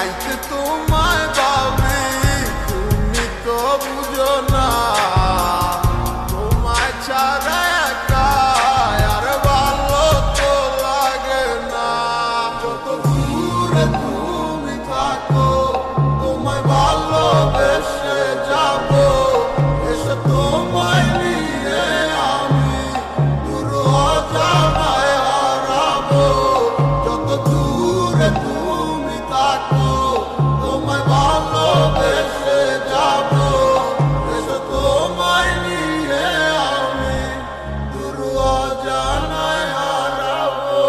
রাইতে তোমায় ভাবি, তুমি তো বুঝো না তোমায় ছাড়া একা আর ভালো তো লাগে না। যত দূরে তুমি থাকো তোমায় ভালোবেসে যাবো, এসে তোমায় নিয়ে আমি দূর অজানায় হারাবো। যত দূরে তুমি থাকো তোমায় ভালোবেসে যাবো, এসে তোমায় নিয়ে আমি দূর অজানায় হারাবো।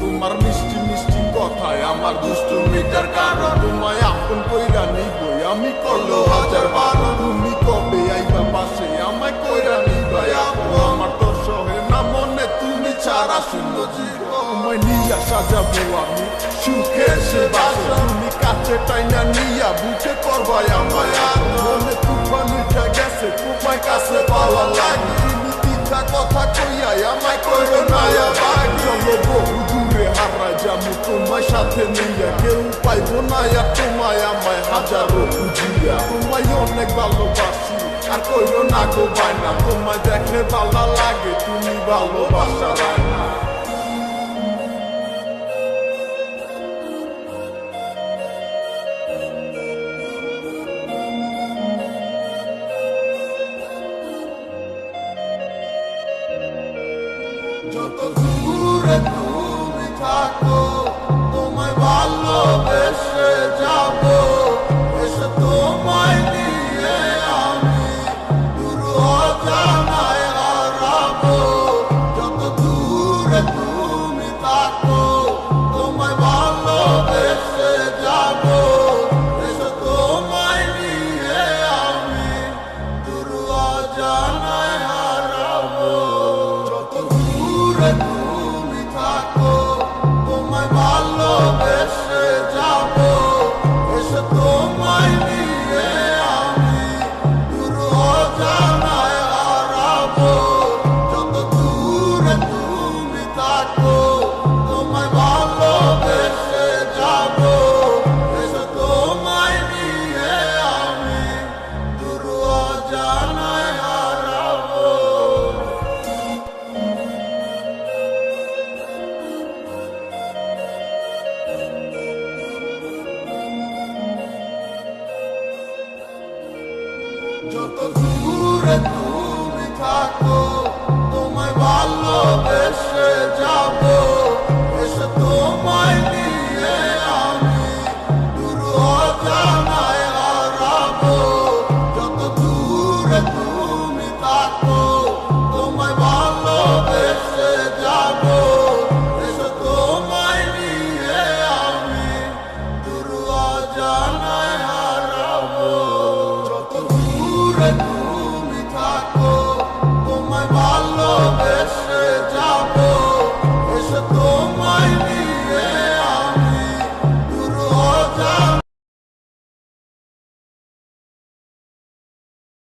তোমার মিষ্টি মিষ্টি কথায় আমার দুষ্টুমিটার কারণ, তোমায় আপন কইরা নিবই আমি করলো হাজার বারো। তুমি কবে আইবা পাশে আমায় কইরা নিবাই আপন, আমার তো সহে না মনে তুমি ছাড়া শূন্য জীবন। তোমায় নিয়া সাজাবো আমি সুখে সে বাসা, তুমি কাছে টাইনা নিয়া বুকে করবাই আমায় আর। মনে তুফান উঠা গেছে তোমায় কাছে পাওয়া লাগে, তুমি তিতা কথা কইয়াই আমায় কইরো না আবার। চলো বহু দূরে হারাই যাবো তোমায় সাথে নিয়া, কেউ পাইবো না আর তোমায় আমায় হাজারো খুঁজিয়া। তোমায় অনেক ভালোবাসি আর কইরো না গো বায়না, তোমায় দেখলে ভালো লাগে তুমি ভালোবাসা রায়না। যত দূরে তুমি থাকো তোমায় ভালোবেসে যাবো, এসে তোমায় নিয়ে আমি দূর অজানায় হারাবো। যত দূরে তুমি থাকো তোমায় ভালোবেসে যাবো, এসে তোমায় নিয়ে আমি দূর অজানায় হারাবো। যত দূরে তুমি থাকো তোমায় ভালোবেসে যাবো, এসে তোমায় নিয়ে আমি দূর অজানায় হারাবো। যত দূরে তুমি থাকো তোমায় ভালোবেসে যাবো, এসে তোমায় নিয়ে আমি দূর অজানায় হারাবো। যত দূরে তুমি থাকো তোমায় ভালোবেসে যাবো, এসে তোমায় নিয়ে আমি দূর অজানায় হারাবো। যত দূরে তুমি থাকো তোমায় ভালোবেসে যাবো, এসে তোমায় নিয়ে আমি দূর অজানায়